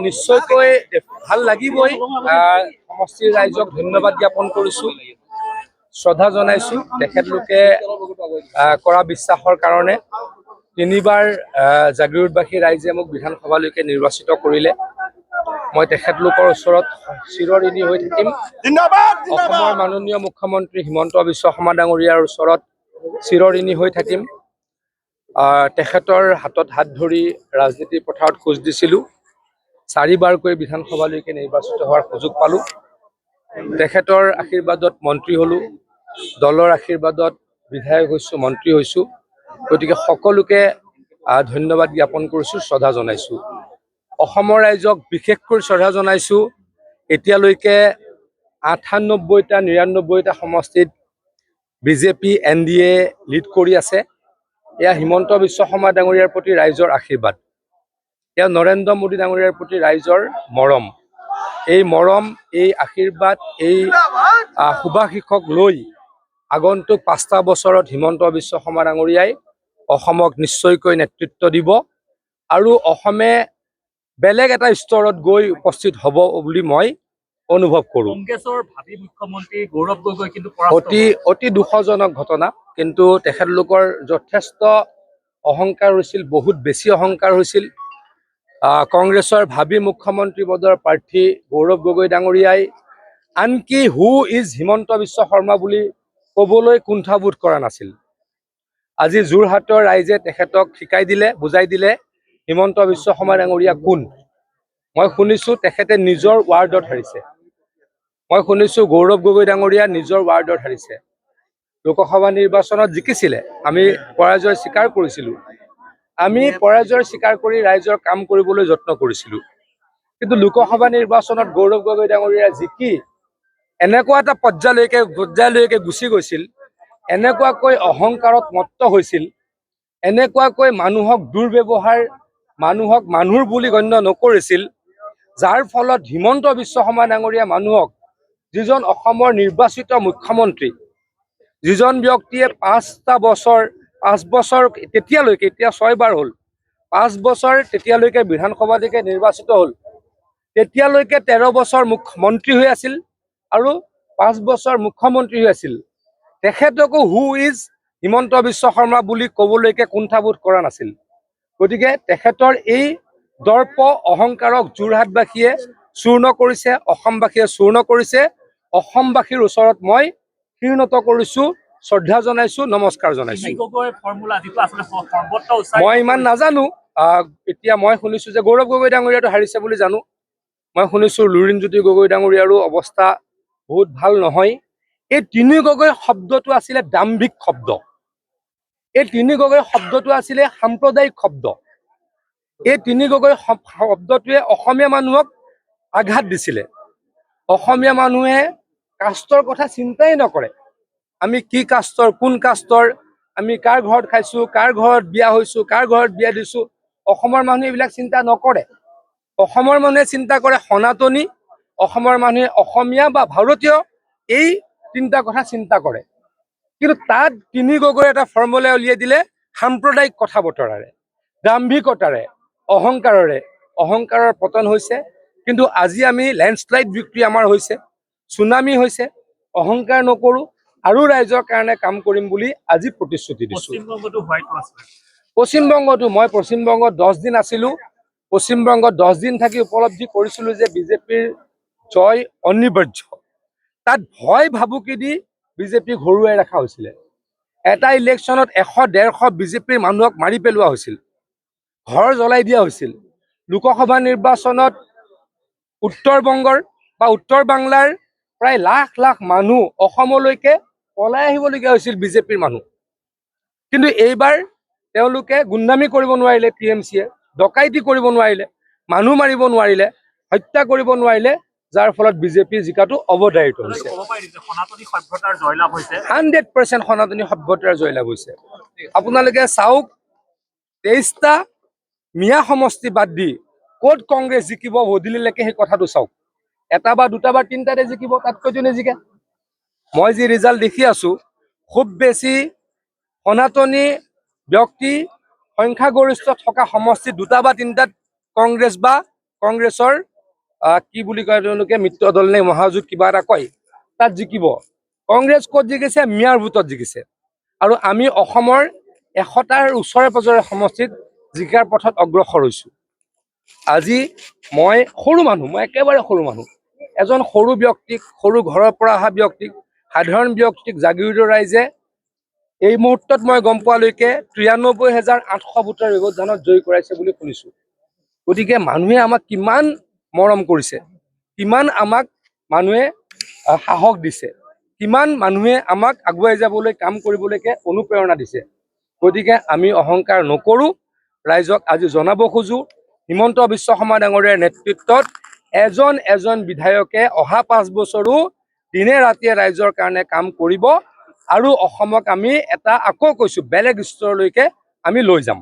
নিশ্চয়কৈ ভাল লাগিবই। সমষ্টিৰ ৰাইজক ধন্যবাদ জ্ঞাপন কৰিছোঁ, শ্ৰদ্ধা জনাইছোঁ তেখেতলোকে কৰা বিশ্বাসৰ কাৰণে। তিনিবাৰ জাগিৰোডবাসী ৰাইজে মোক বিধানসভালৈকে নিৰ্বাচিত কৰিলে। মই তেখেতলোকৰ ওচৰত চিৰঋণী হৈ থাকিম। অসমৰ মাননীয় মুখ্যমন্ত্ৰী হিমন্ত বিশ্ব শৰ্মা ডাঙৰীয়াৰ ওচৰত চিৰঋণী হৈ থাকিম। তেখেতৰ হাতত হাত ধৰি ৰাজনীতিৰ পথাৰত খোজ দিছিলোঁ। 4বাৰকৈ বিধানসভালৈকে নিৰ্বাচিত হোৱাৰ সুযোগ পালোঁ। তেখেতৰ আশীৰ্বাদত মন্ত্ৰী হ'লোঁ, দলৰ আশীৰ্বাদত বিধায়ক হৈছোঁ, মন্ত্ৰী হৈছোঁ। গতিকে সকলোকে ধন্যবাদ জ্ঞাপন কৰিছোঁ, শ্ৰদ্ধা জনাইছোঁ। অসমৰ ৰাইজক বিশেষকৈ শ্ৰদ্ধা জনাইছোঁ। এতিয়ালৈকে 98টা 99টা সমষ্টিত বিজেপি NDA লিড কৰি আছে। এয়া হিমন্ত বিশ্ব শৰ্মা ডাঙৰীয়াৰ প্ৰতি ৰাইজৰ আশীৰ্বাদ, এয়া নৰেন্দ্ৰ মোদী ডাঙৰীয়াৰ প্ৰতি ৰাইজৰ মৰম। এই মৰম, এই আশীৰ্বাদ, এই শুভাশীষক লৈ আগন্তুক 5টা বছৰত হিমন্ত বিশ্ব শৰ্মা ডাঙৰীয়াই অসমক নিশ্চয়কৈ নেতৃত্ব দিব আৰু অসমে বেলেগ এটা স্তৰত গৈ উপস্থিত হ'ব বুলি মই অনুভৱ কৰোঁ। কংগ্ৰেছৰ ভাবি মুখ্যমন্ত্ৰী গৌৰৱ গগৈ কিন্তু অতি দুখজনক ঘটনা। কিন্তু তেখেতলোকৰ যথেষ্ট অহংকাৰ হৈছিল, বহুত বেছি অহংকাৰ হৈছিল। কংগ্ৰেছৰ ভাবি মুখ্যমন্ত্ৰী পদৰ প্ৰাৰ্থী গৌৰৱ গগৈ ডাঙৰীয়াই আনকি হু ইজ হিমন্ত বিশ্ব শৰ্মা বুলি ক'বলৈ কুণ্ঠাবোধ কৰা নাছিল। আজি যোৰহাটৰ ৰাইজে তেখেতক শিকাই দিলে, বুজাই দিলে হিমন্ত বিশ্ব শৰ্মা ডাঙৰীয়া কোন। মই শুনিছোঁ তেখেতে নিজৰ ৱাৰ্ডত হাৰিছে। মই শুনিছোঁ গৌৰৱ গগৈ ডাঙৰীয়া নিজৰ ৱাৰ্ডত হাৰিছে। লোকসভা নিৰ্বাচনত জিকিছিলে, আমি পৰাজয় স্বীকাৰ কৰিছিলোঁ। আমি পৰাজয় স্বীকাৰ কৰি ৰাইজৰ কাম কৰিবলৈ যত্ন কৰিছিলোঁ। কিন্তু লোকসভা নিৰ্বাচনত গৌৰৱ গগৈ ডাঙৰীয়া জিকি এনেকুৱা এটা পৰ্যায়লৈকে গুচি গৈছিল, এনেকুৱাকৈ অহংকাৰত মত্ত হৈছিল, এনেকুৱাকৈ মানুহক দুৰ্ব্যৱহাৰ, মানুহক মানুহৰ বুলি গণ্য নকৰিছিল, যাৰ ফলত হিমন্ত বিশ্ব শৰ্মা ডাঙৰীয়া মানুহক, যিজন অসমৰ নিৰ্বাচিত মুখ্যমন্ত্ৰী, যিজন ব্যক্তিয়ে 5 বছৰ তেতিয়ালৈকে, এতিয়া 6বাৰ হ'ল, 5 বছৰ তেতিয়ালৈকে বিধানসভালৈকে নিৰ্বাচিত হ'ল, তেতিয়ালৈকে 13 বছৰ মন্ত্ৰী হৈ আছিল আৰু 5 বছৰ মুখ্যমন্ত্ৰী হৈ আছিল। তেখেতকো হু ইজ হিমন্ত বিশ্ব শৰ্মা বুলি ক'বলৈকে কুণ্ঠাবোধ কৰা নাছিল। গতিকে তেখেতৰ এই দৰ্প অহংকাৰক যোৰহাটবাসীয়ে চূৰ্ণ কৰিছে, অসমবাসীয়ে চূৰ্ণ কৰিছে। অসমবাসীৰ ওচৰত মই শিৰনত কৰিছোঁ, শ্ৰদ্ধা জনাইছোঁ, নমস্কাৰ জনাইছোঁ। মই ইমান নাজানো। এতিয়া মই শুনিছোঁ যে গৌৰৱ গগৈ ডাঙৰীয়াটো হাৰিছে বুলি জানো। মই শুনিছোঁ লুৰিণজ্যোতি গগৈ ডাঙৰীয়াৰো অৱস্থা বহুত ভাল নহয়। এই তিনি গগৈ শব্দটো আছিলে দাম্ভিক শব্দ। এই তিনি গগৈ শব্দটো আছিলে সাম্প্ৰদায়িক শব্দ। এই তিনি গগৈ শব্দটোৱে অসমীয়া মানুহক আঘাত দিছিলে। অসমীয়া মানুহে কাষ্টৰ কথা চিন্তাই নকৰে। আমি কি কাষ্টৰ, কোন কাষ্টৰ, আমি কাৰ ঘৰত খাইছোঁ, কাৰ ঘৰত বিয়া হৈছোঁ, কাৰ ঘৰত বিয়া দিছোঁ, অসমৰ মানুহে এইবিলাক চিন্তা নকৰে। অসমৰ মানুহে চিন্তা কৰে সনাতনী, অসমৰ মানুহে অসমীয়া বা ভাৰতীয়, এই তিনিটা কথা চিন্তা কৰে। কিন্তু তাত তিনি গগৈ এটা ফৰ্মুলা উলিয়াই দিলে সাম্প্ৰদায়িক কথা বতৰাৰে, দাম্ভিকতাৰে, অহংকাৰেৰে। অহংকাৰৰ পতন হৈছে। কিন্তু আজি আমি লেণ্ডশ্লাইড ভিক্টৰী আমাৰ হৈছে, চুনামি হৈছে। অহংকাৰ নকৰোঁ আৰু ৰাইজৰ কাৰণে কাম কৰিম বুলি আজি প্ৰতিশ্ৰুতি দিছোঁ। মই পশ্চিমবংগত 10 দিন আছিলোঁ। পশ্চিমবংগত 10 দিন থাকি উপলব্ধি কৰিছিলোঁ যে বিজেপিৰ জয় অনিবাৰ্য। তাত ভয় ভাবুকি দি বিজেপিক হৰুৱাই ৰখা হৈছিলে। এটা ইলেকশ্যনত 100-150 বিজেপিৰ মানুহক মাৰি পেলোৱা হৈছিল, ঘৰ জ্বলাই দিয়া হৈছিল। লোকসভা নিৰ্বাচনত উত্তৰ বাংলাৰ প্ৰায় লাখ লাখ মানুহ অসমলৈকে পলাই আহিবলগীয়া হৈছিল বিজেপিৰ মানুহ। কিন্তু এইবাৰ তেওঁলোকে গুণ্ডামি কৰিব নোৱাৰিলে, TMCয়ে ডকাইতি কৰিব নোৱাৰিলে, মানুহ মাৰিব নোৱাৰিলে, হত্যা কৰিব নোৱাৰিলে, যাৰ ফলত বিজেপি জিকাটো অৱধাৰিত হৈছে। 100% সনাতনী সভ্যতাৰ জয়লাভ হৈছে। আপোনালোকে চাওক, 23টা মিয়া সমষ্টি বাদ দি ক'ত কংগ্ৰেছ জিকিব বদিলিলৈকে সেই কথাটো চাওক। এটা বা দুটা বা তিনিটাতে জিকিব, তাতকৈতো নিজিকে। মই যি ৰিজাল্ট দেখি আছোঁ, খুব বেছি সনাতনী ব্যক্তি সংখ্যাগৰিষ্ঠ থকা সমষ্টিত 2টা বা 3টাত কংগ্ৰেছৰ কি বুলি কয় তেওঁলোকে মিত্ৰ দল নে মহাজোঁট কিবা এটা কয়, তাত জিকিব। কংগ্ৰেছ ক'ত জিকিছে? মিয়াৰ ভোটত জিকিছে। আৰু আমি অসমৰ 100টাৰ ওচৰে পাজৰে সমষ্টিত জিকাৰ পথত অগ্ৰসৰ হৈছোঁ। আজি মই সৰু মানুহ, মই একেবাৰে সৰু মানুহ, এজন সৰু ব্যক্তিক, সৰু ঘৰৰ পৰা অহা ব্যক্তিক, সাধাৰণ ব্যক্তিক জাগিৰোডৰ ৰাইজে এই মুহূৰ্তত মই গম পোৱালৈকে 93,800 ভোটৰ ব্যৱধানত জয়ী কৰাইছে বুলি শুনিছোঁ। গতিকে মানুহে আমাক কিমান মৰম কৰিছে, কিমান আমাক মানুহে সাহস দিছে, কিমান মানুহে আমাক আগুৱাই যাবলৈ কাম কৰিবলৈকে অনুপ্ৰেৰণা দিছে। গতিকে আমি অহংকাৰ নকৰোঁ। ৰাইজক আজি জনাব খোজোঁ, হিমন্ত বিশ্ব শৰ্মা ডাঙৰীয়াৰ নেতৃত্বত এজন বিধায়কে অহা 5 বছৰো দিনে ৰাতিয়ে ৰাইজৰ কাৰণে কাম কৰিব আৰু অসমক আমি এটা আকৌ কৈছোঁ বেলেগ স্তৰলৈকে আমি লৈ যাম।